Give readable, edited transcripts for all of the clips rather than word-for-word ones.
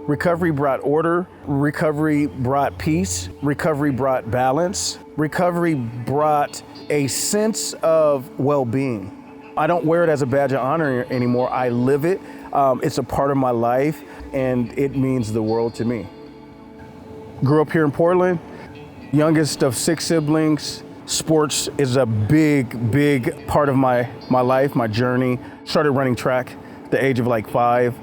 Recovery brought order, recovery brought peace, recovery brought balance, recovery brought a sense of well-being. I don't wear it as a badge of honor anymore. I live it. It's a part of my life, and it means the world to me. Grew up here in Portland, youngest of 6 siblings. Sports is a big part of my life, my journey. Started running track at the age of like 5.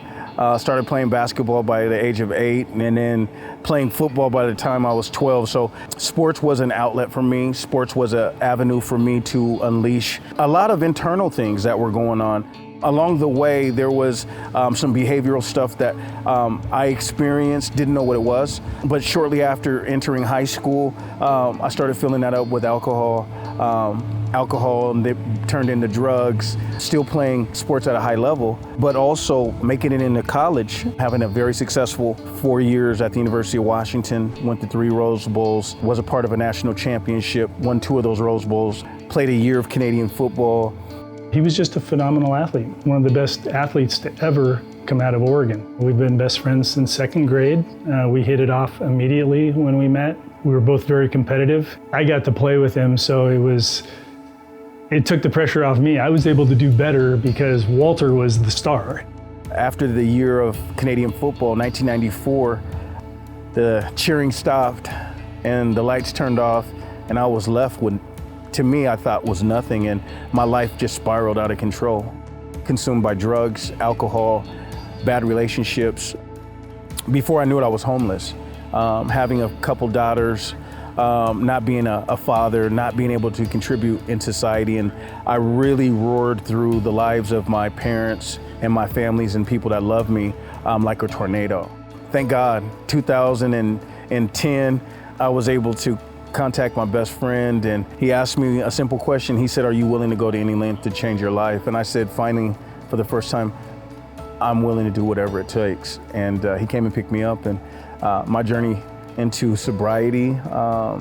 Started playing basketball by the age of 8, and then playing football by the time I was 12. So sports was an outlet for me. Sports was an avenue for me to unleash a lot of internal things that were going on. Along the way, there was some behavioral stuff that I experienced, didn't know what it was. But shortly after entering high school, I started filling that up with alcohol, and it turned into drugs, still playing sports at a high level, but also making it into college, having a very successful 4 years at the University of Washington, went to 3 Rose Bowls, was a part of a national championship, won 2 of those Rose Bowls, played a year of Canadian football. He was just a phenomenal athlete, one of the best athletes to ever come out of Oregon. We've been best friends since 2nd grade. We hit it off immediately when we met. We were both very competitive. I got to play with him, so it took the pressure off me. I was able to do better because Walter was the star. After the year of Canadian football, 1994, the cheering stopped and the lights turned off, and I was left with, to me, I thought was nothing, and my life just spiraled out of control. Consumed by drugs, alcohol, bad relationships. Before I knew it, I was homeless. Having a couple daughters, not being a father, not being able to contribute in society, and I really roared through the lives of my parents and my families and people that love me like a tornado. Thank God, 2010, I was able to contact my best friend, and he asked me a simple question. He said, "Are you willing to go to any length to change your life?" And I said, finally, for the first time, I'm willing to do whatever it takes. And he came and picked me up, and my journey into sobriety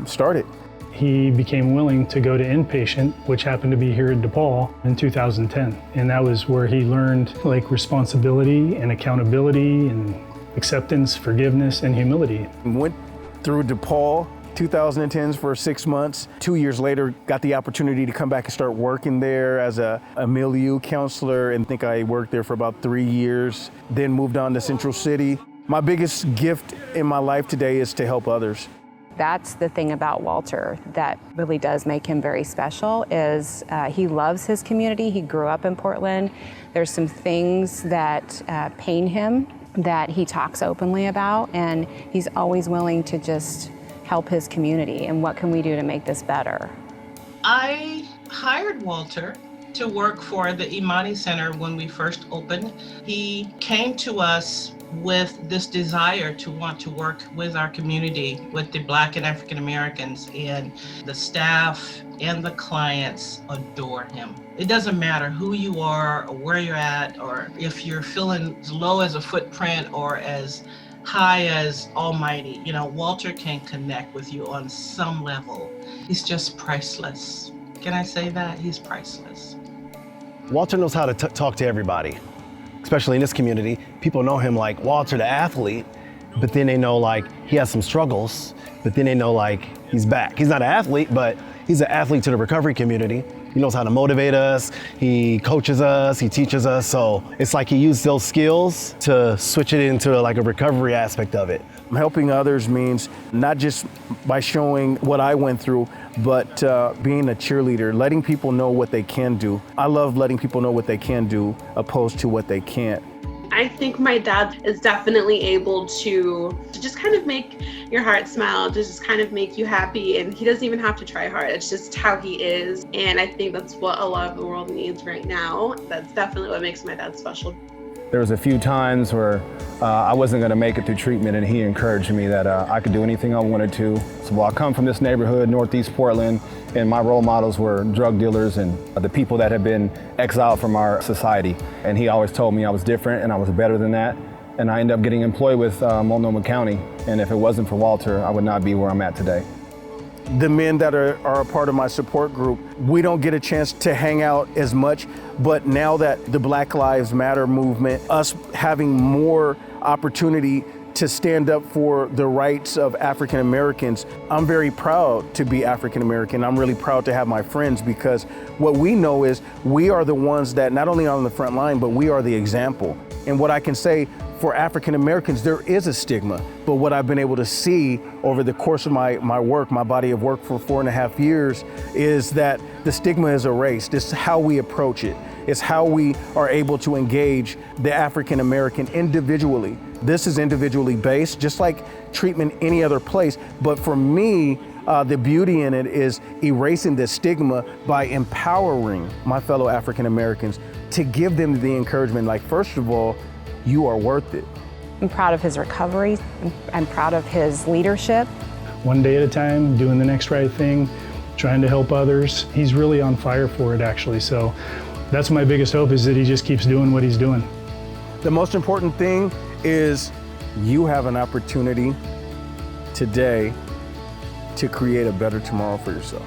started. He became willing to go to inpatient, which happened to be here in DePaul in 2010. And that was where he learned like responsibility and accountability and acceptance, forgiveness, and humility. Went through DePaul 2010s for 6 months. 2 years later, got the opportunity to come back and start working there as a milieu counselor, and I think I worked there for about 3 years. Then moved on to Central City. My biggest gift in my life today is to help others. That's the thing about Walter that really does make him very special is he loves his community. He grew up in Portland. There's some things that pain him that he talks openly about, and he's always willing to just help his community. And what can we do to make this better? I hired Walter to work for the Imani Center when we first opened. He came to us with this desire to want to work with our community, with the Black and African Americans, and the staff and the clients adore him. It doesn't matter who you are or where you're at, or if you're feeling as low as a footprint or as high as almighty. You know, Walter can connect with you on some level. He's just priceless. Can I say that? He's priceless. Walter knows how to talk to everybody, especially in this community. People know him like Walter the athlete, but then they know like he has some struggles, but then they know like he's back. He's not an athlete, but he's an athlete to the recovery community. He knows how to motivate us, he coaches us, he teaches us. So it's like he used those skills to switch it into like a recovery aspect of it. Helping others means not just by showing what I went through, but being a cheerleader, letting people know what they can do. I love letting people know what they can do opposed to what they can't. I think my dad is definitely able to just kind of make your heart smile, to just kind of make you happy, and he doesn't even have to try hard. It's just how he is, and I think that's what a lot of the world needs right now. That's definitely what makes my dad special. There was a few times where I wasn't going to make it through treatment, and he encouraged me that I could do anything I wanted to. So while I come from this neighborhood, Northeast Portland, and my role models were drug dealers and the people that had been exiled from our society. And he always told me I was different and I was better than that. And I ended up getting employed with Multnomah County. And if it wasn't for Walter, I would not be where I'm at today. The men that are a part of my support group, we don't get a chance to hang out as much, but now that the Black Lives Matter movement, us having more opportunity to stand up for the rights of African Americans. I'm very proud to be African American. I'm really proud to have my friends, because what we know is we are the ones that not only are on the front line, but we are the example. And what I can say for African Americans, there is a stigma, but what I've been able to see over the course of my work, my body of work for 4.5 years, is that the stigma is erased. It's how we approach it. It's how we are able to engage the African American individually. This is individually based, just like treatment any other place. But for me, the beauty in it is erasing the stigma by empowering my fellow African Americans to give them the encouragement, like, first of all, you are worth it. I'm proud of his recovery. I'm proud of his leadership. One day at a time, doing the next right thing, trying to help others. He's really on fire for it, actually. So that's my biggest hope, is that he just keeps doing what he's doing. The most important thing is you have an opportunity today to create a better tomorrow for yourself.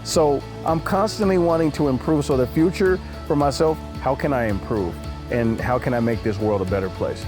So I'm constantly wanting to improve. So the future for myself, how can I improve? And how can I make this world a better place?